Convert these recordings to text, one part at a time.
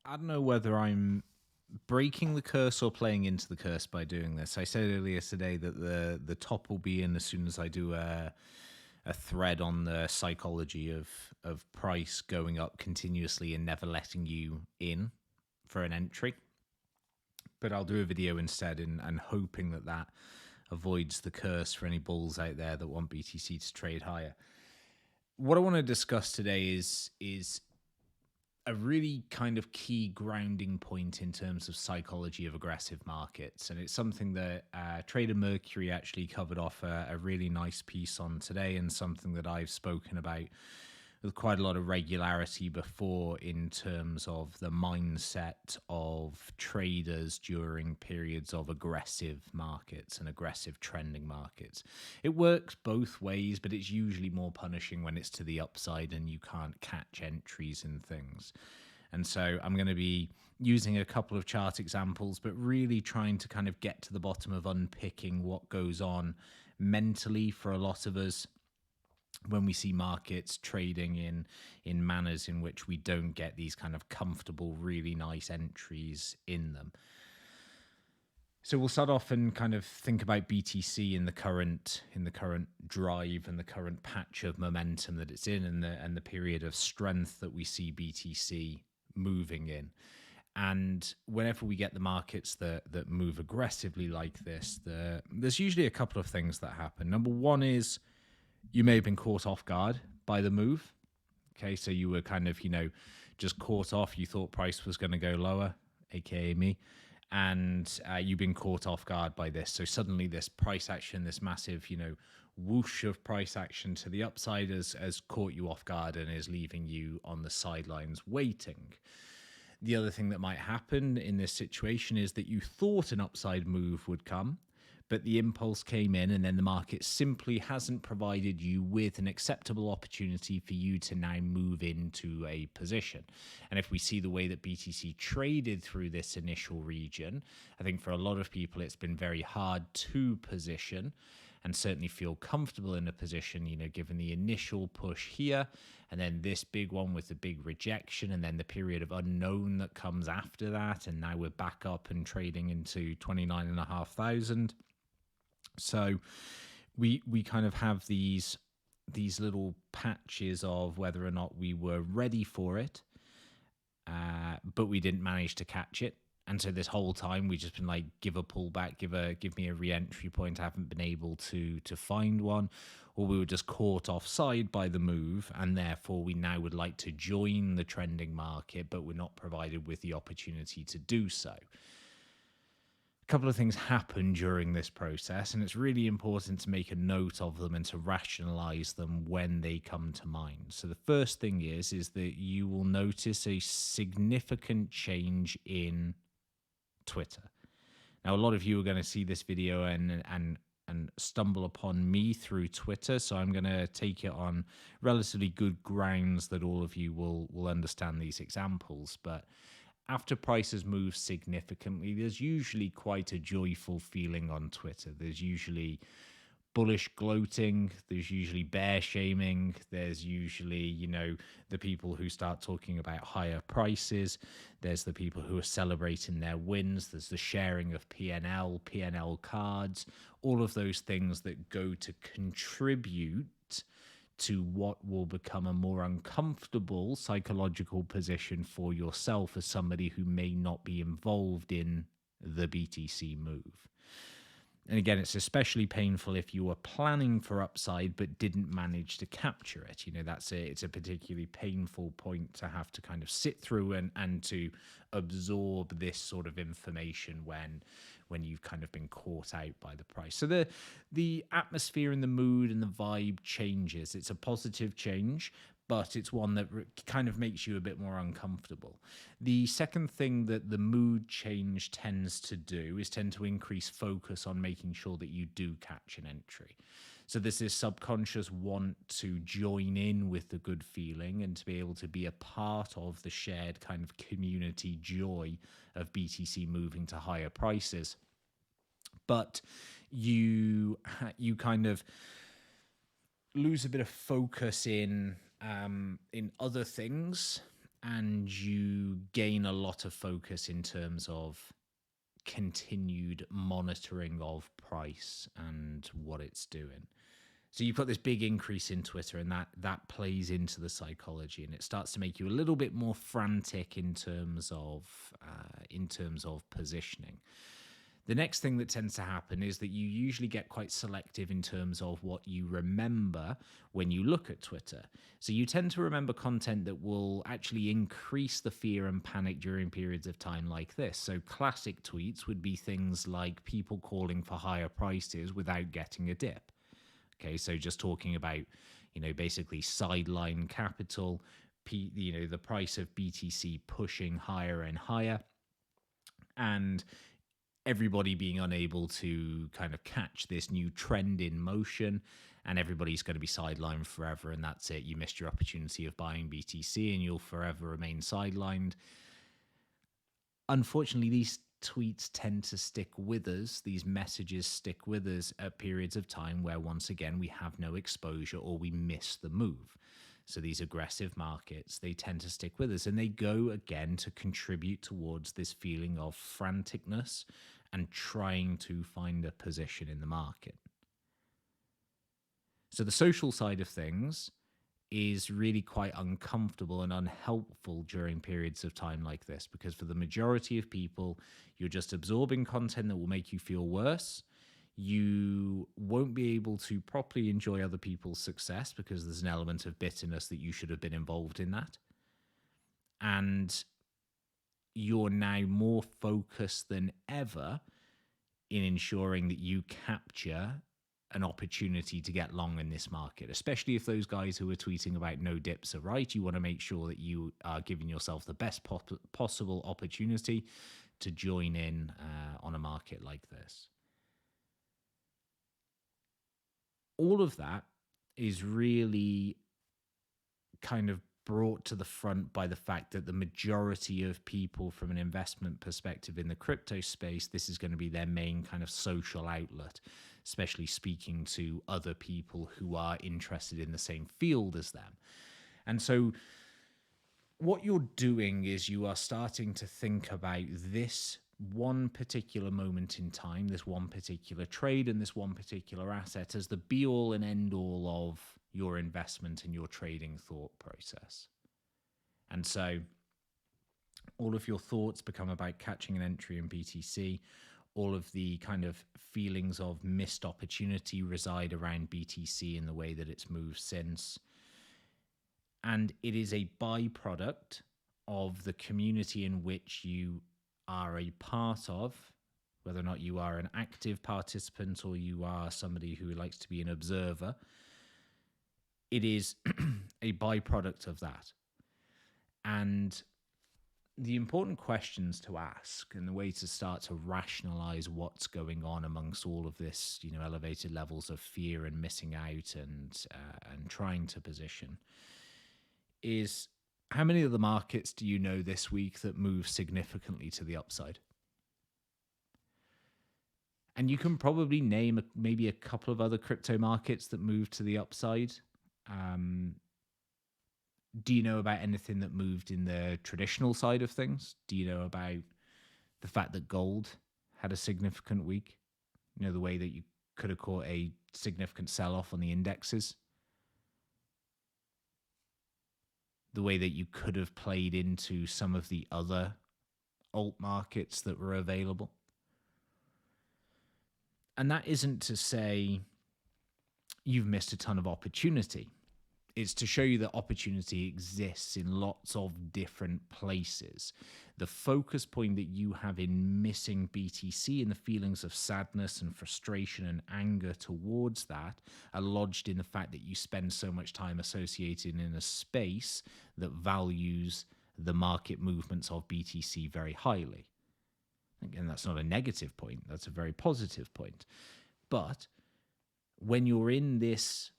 I don't know whether I'm breaking the curse or playing into the curse by doing this. I said earlier today that the top will be in as soon as I do a thread on the psychology of price going up continuously and never letting you in for an entry. But I'll do a video instead and hoping that that avoids the curse for any bulls out there that want BTC to trade higher. What I want to discuss today is a really kind of key grounding point in terms of psychology of aggressive markets. And it's something that Trader Mercury actually covered off a really nice piece on today, and something that I've spoken about with quite a lot of regularity before in terms of the mindset of traders during periods of aggressive markets and aggressive trending markets. It works both ways, but it's usually more punishing when it's to the upside and you can't catch entries and things. And so I'm going to be using a couple of chart examples, but really trying to kind of get to the bottom of unpicking what goes on mentally for a lot of us when we see markets trading in manners in which we don't get these kind of comfortable, really nice entries in them. So we'll start off and kind of think about BTC in the current drive and the current patch of momentum that it's in, and the period of strength that we see BTC moving in. And whenever we get the markets that move aggressively like this, there's usually a couple of things that happen. Number one is you may have been caught off guard by the move. Okay, so you were kind of, just caught off. You thought price was going to go lower, aka me, and you've been caught off guard by this. So suddenly this price action, this massive, whoosh of price action to the upside has caught you off guard and is leaving you on the sidelines waiting. The other thing that might happen in this situation is that you thought an upside move would come, but the impulse came in and then the market simply hasn't provided you with an acceptable opportunity for you to now move into a position. And if we see the way that BTC traded through this initial region, I think for a lot of people it's been very hard to position and certainly feel comfortable in a position, given the initial push here, and then this big one with the big rejection, and then the period of unknown that comes after that. And now we're back up and trading into 29,500. So we kind of have these little patches of whether or not we were ready for it, but we didn't manage to catch it. And so this whole time we just been like, give a pullback, give me a re-entry point. I haven't been able to find one, or we were just caught offside by the move, and therefore we now would like to join the trending market, but we're not provided with the opportunity to do so. A couple of things happen during this process, and it's really important to make a note of them and to rationalize them when they come to mind. So the first thing is that you will notice a significant change in Twitter. Now, a lot of you are going to see this video and stumble upon me through Twitter, so I'm going to take it on relatively good grounds that all of you will understand these examples. But after prices move significantly, there's usually quite a joyful feeling on Twitter. There's usually bullish gloating, there's usually bear shaming, there's usually, the people who start talking about higher prices, there's the people who are celebrating their wins, there's the sharing of P&L cards, all of those things that go to contribute to what will become a more uncomfortable psychological position for yourself as somebody who may not be involved in the BTC move. And again, it's especially painful if you were planning for upside but didn't manage to capture it. It's a particularly painful point to have to kind of sit through and to absorb this sort of information when you've kind of been caught out by the price. So the atmosphere and the mood and the vibe changes. It's a positive change, but it's one that kind of makes you a bit more uncomfortable. The second thing that the mood change tends to do is tend to increase focus on making sure that you do catch an entry. So there's this subconscious want to join in with the good feeling and to be able to be a part of the shared kind of community joy of BTC moving to higher prices. But you kind of lose a bit of focus in other things, and you gain a lot of focus in terms of continued monitoring of price and what it's doing. So you've got this big increase in Twitter, and that plays into the psychology, and it starts to make you a little bit more frantic in terms of positioning. The next thing that tends to happen is that you usually get quite selective in terms of what you remember when you look at Twitter. So you tend to remember content that will actually increase the fear and panic during periods of time like this. So classic tweets would be things like people calling for higher prices without getting a dip. Okay, so just talking about, basically sideline capital, the price of BTC pushing higher and higher, and everybody being unable to kind of catch this new trend in motion, and everybody's going to be sidelined forever, and that's it. You missed your opportunity of buying BTC and you'll forever remain sidelined. Unfortunately, these tweets tend to stick with us. These messages stick with us at periods of time where, once again, we have no exposure or we miss the move. So these aggressive markets, they tend to stick with us, and they go again to contribute towards this feeling of franticness and trying to find a position in the market. So the social side of things is really quite uncomfortable and unhelpful during periods of time like this, because for the majority of people, you're just absorbing content that will make you feel worse. You won't be able to properly enjoy other people's success because there's an element of bitterness that you should have been involved in that. And you're now more focused than ever in ensuring that you capture an opportunity to get long in this market, especially if those guys who are tweeting about no dips are right. You want to make sure that you are giving yourself the best possible opportunity to join in on a market like this. All of that is really kind of brought to the front by the fact that the majority of people, from an investment perspective in the crypto space, this is going to be their main kind of social outlet, especially speaking to other people who are interested in the same field as them. And so what you're doing is you are starting to think about this one particular moment in time, this one particular trade and this one particular asset as the be all and end all of your investment and your trading thought process. And so all of your thoughts become about catching an entry in BTC. All of the kind of feelings of missed opportunity reside around BTC in the way that it's moved since. And it is a byproduct of the community in which you are a part of, whether or not you are an active participant or you are somebody who likes to be an observer. It is a byproduct of that. And the important questions to ask and the way to start to rationalize what's going on amongst all of this, elevated levels of fear and missing out and trying to position is, how many of the markets do you know this week that move significantly to the upside? And you can probably name maybe a couple of other crypto markets that move to the upside. Do you know about anything that moved in the traditional side of things? Do you know about the fact that gold had a significant week? The way that you could have caught a significant sell-off on the indexes? The way that you could have played into some of the other alt markets that were available? And that isn't to say you've missed a ton of opportunity. It's to show you that opportunity exists in lots of different places. The focus point that you have in missing BTC and the feelings of sadness and frustration and anger towards that are lodged in the fact that you spend so much time associated in a space that values the market movements of BTC very highly. Again, that's not a negative point. That's a very positive point. But when you're in this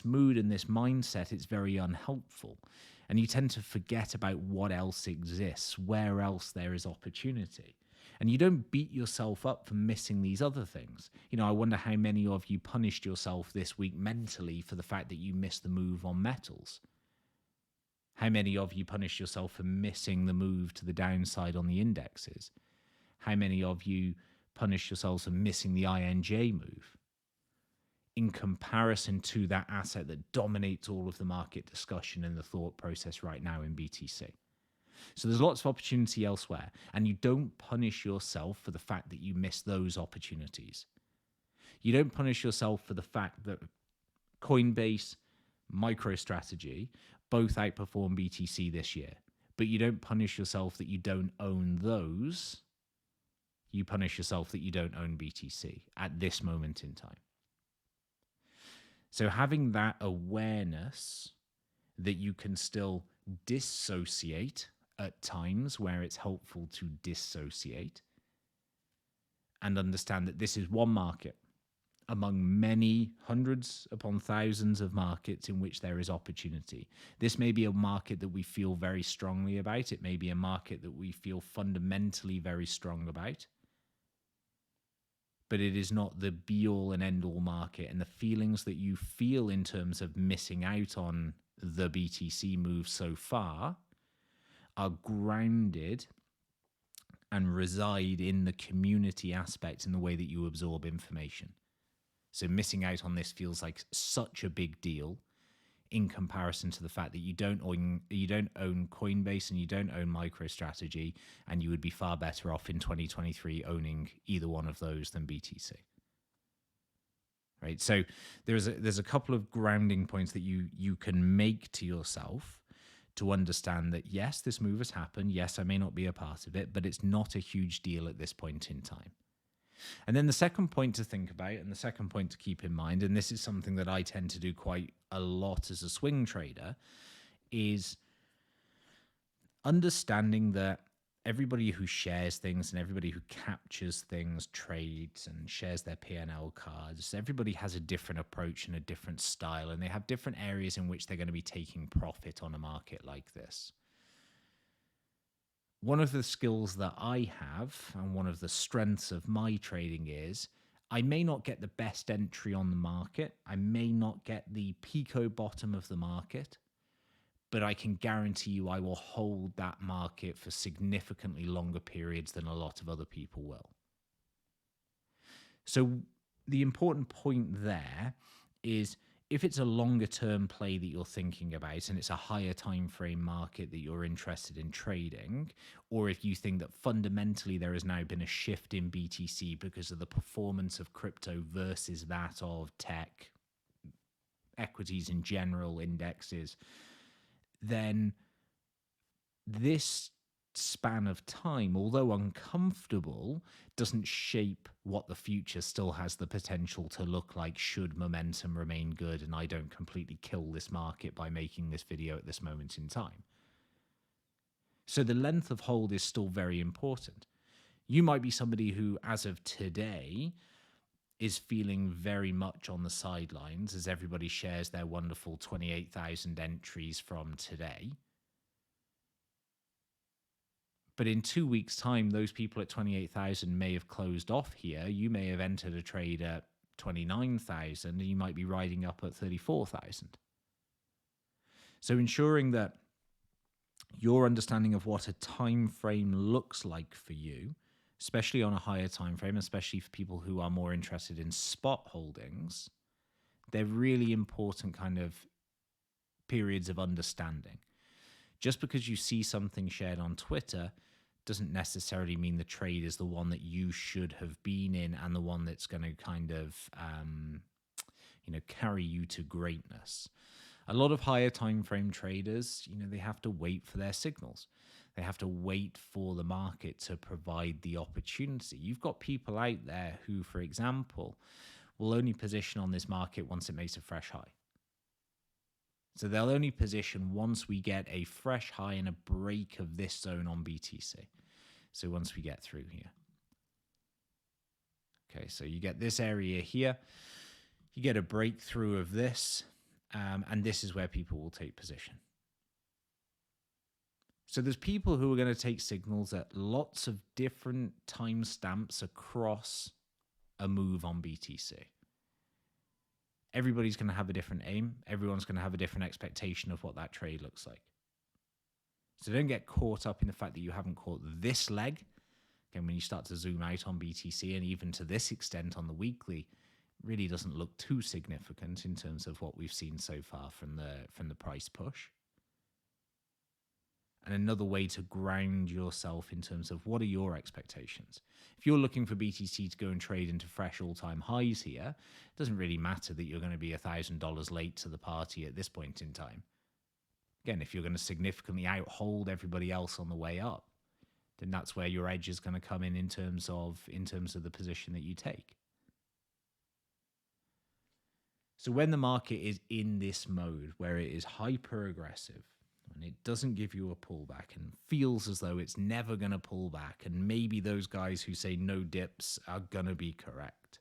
mood and this mindset, it's very unhelpful. And you tend to forget about what else exists, where else there is opportunity. And you don't beat yourself up for missing these other things. I wonder how many of you punished yourself this week mentally for the fact that you missed the move on metals. How many of you punish yourself for missing the move to the downside on the indexes? How many of you punish yourselves for missing the INJ move in comparison to that asset that dominates all of the market discussion and the thought process right now in BTC? So there's lots of opportunity elsewhere, and you don't punish yourself for the fact that you miss those opportunities. You don't punish yourself for the fact that Coinbase, MicroStrategy both outperform BTC this year, but you don't punish yourself that you don't own those. You punish yourself that you don't own BTC at this moment in time. So having that awareness that you can still dissociate at times where it's helpful to dissociate, and understand that this is one market among many hundreds upon thousands of markets in which there is opportunity. This may be a market that we feel very strongly about. It may be a market that we feel fundamentally very strong about. But it is not the be-all and end-all market. And the feelings that you feel in terms of missing out on the BTC move so far are grounded and reside in the community aspect in the way that you absorb information. So missing out on this feels like such a big deal in comparison to the fact that you don't own Coinbase and you don't own MicroStrategy, and you would be far better off in 2023 owning either one of those than BTC. Right? So there's a couple of grounding points that you can make to yourself to understand that, yes, this move has happened. Yes, I may not be a part of it, but it's not a huge deal at this point in time. And then the second point to think about, and the second point to keep in mind, and this is something that I tend to do quite a lot as a swing trader, is understanding that everybody who shares things and everybody who captures things, trades and shares their P&L cards, everybody has a different approach and a different style, and they have different areas in which they're going to be taking profit on a market like this. One of the skills that I have, and one of the strengths of my trading, is I may not get the best entry on the market. I may not get the pico bottom of the market, but I can guarantee you I will hold that market for significantly longer periods than a lot of other people will. So the important point there is, if it's a longer term play that you're thinking about and it's a higher time frame market that you're interested in trading, or if you think that fundamentally there has now been a shift in BTC because of the performance of crypto versus that of tech, equities in general, indexes, then this span of time, although uncomfortable, doesn't shape what the future still has the potential to look like should momentum remain good and I don't completely kill this market by making this video at this moment in time. So the length of hold is still very important. You might be somebody who, as of today, is feeling very much on the sidelines as everybody shares their wonderful 28,000 entries from today. But in 2 weeks' time, those people at 28,000 may have closed off here. You may have entered a trade at 29,000 and you might be riding up at 34,000. So ensuring that your understanding of what a time frame looks like for you, especially on a higher time frame, especially for people who are more interested in spot holdings, they're really important kind of periods of understanding. Just because you see something shared on Twitter doesn't necessarily mean the trade is the one that you should have been in and the one that's going to kind of, carry you to greatness. A lot of higher time frame traders, they have to wait for their signals. They have to wait for the market to provide the opportunity. You've got people out there who, for example, will only position on this market once it makes a fresh high. So they'll only position once we get a fresh high and a break of this zone on BTC. So once we get through here. Okay, so you get this area here. You get a breakthrough of this. And this is where people will take position. So there's people who are going to take signals at lots of different timestamps across a move on BTC. Everybody's going to have a different aim. Everyone's going to have a different expectation of what that trade looks like. So don't get caught up in the fact that you haven't caught this leg. Again, when you start to zoom out on BTC, and even to this extent on the weekly, really doesn't look too significant in terms of what we've seen so far from the price push. And another way to ground yourself in terms of what are your expectations. If you're looking for BTC to go and trade into fresh all-time highs here, it doesn't really matter that you're going to be $1,000 late to the party at this point in time. Again, if you're going to significantly outhold everybody else on the way up, then that's where your edge is going to come in terms of the position that you take. So when the market is in this mode where it is hyper aggressive and it doesn't give you a pullback and feels as though it's never going to pull back, and maybe those guys who say no dips are going to be correct,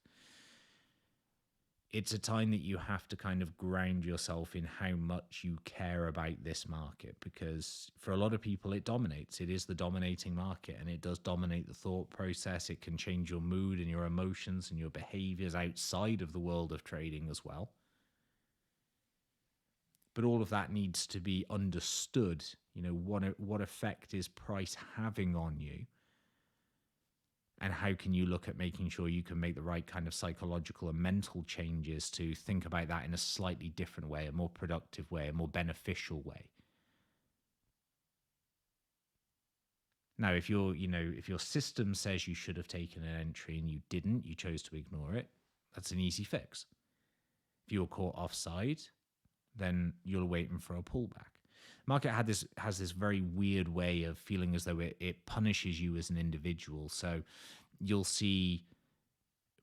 it's a time that you have to kind of ground yourself in how much you care about this market, because for a lot of people it dominates. It is the dominating market, and it does dominate the thought process. It can change your mood and your emotions and your behaviors outside of the world of trading as well. But all of that needs to be understood. You know, what effect is price having on you? And how can you look at making sure you can make the right kind of psychological and mental changes to think about that in a slightly different way, a more productive way, a more beneficial way? Now, if your system says you should have taken an entry and you didn't, you chose to ignore it, that's an easy fix. If you're caught offside, then you're waiting for a pullback. Market has this very weird way of feeling as though it punishes you as an individual. So you'll see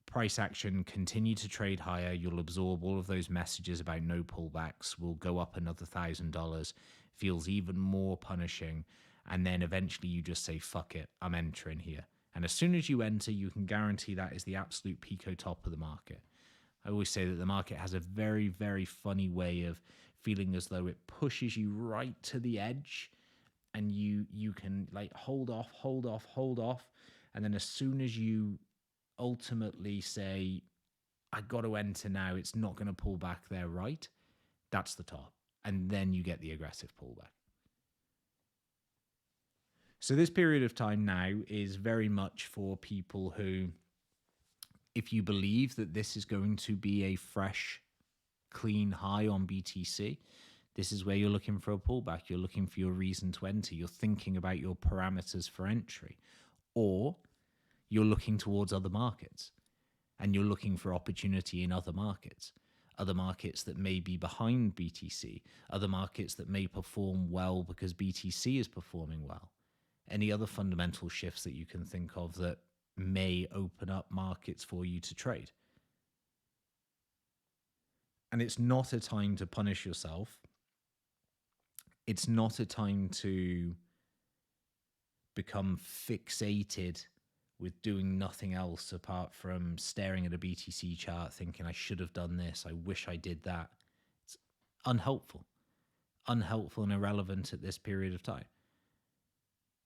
price action continue to trade higher. You'll absorb all of those messages about no pullbacks. Will go up another $1,000. Feels even more punishing. And then eventually you just say, fuck it, I'm entering here. And as soon as you enter, you can guarantee that is the absolute pico top of the market. I always say that the market has a very, very funny way of feeling as though it pushes you right to the edge, and you can like hold off. And then as soon as you ultimately say, I got to enter now, it's not going to pull back there, right? That's the top. And then you get the aggressive pullback. So this period of time now is very much for people who, if you believe that this is going to be a fresh, clean high on BTC, this is where you're looking for a pullback. You're looking for your reason to enter. You're thinking about your parameters for entry. Or you're looking towards other markets and you're looking for opportunity in other markets that may be behind BTC, other markets that may perform well because BTC is performing well. Any other fundamental shifts that you can think of that may open up markets for you to trade. And it's not a time to punish yourself. It's not a time to become fixated with doing nothing else apart from staring at a BTC chart thinking, I should have done this, I wish I did that. It's unhelpful and irrelevant at this period of time.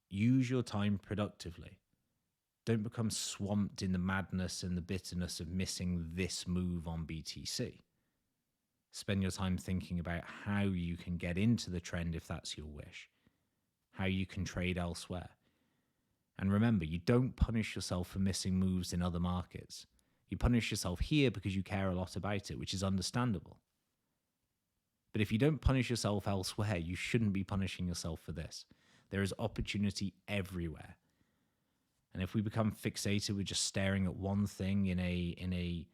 Use your time productively. Don't become swamped in the madness and the bitterness of missing this move on BTC. Spend your time thinking about how you can get into the trend if that's your wish, how you can trade elsewhere. And remember, you don't punish yourself for missing moves in other markets. You punish yourself here because you care a lot about it, which is understandable. But if you don't punish yourself elsewhere, you shouldn't be punishing yourself for this. There is opportunity everywhere. And if we become fixated with just staring at one thing in a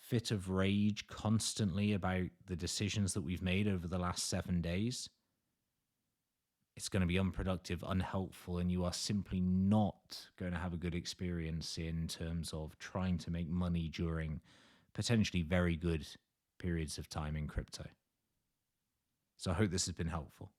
fit of rage constantly about the decisions that we've made over the last 7 days, it's going to be unproductive, unhelpful, and you are simply not going to have a good experience in terms of trying to make money during potentially very good periods of time in crypto. So I hope this has been helpful.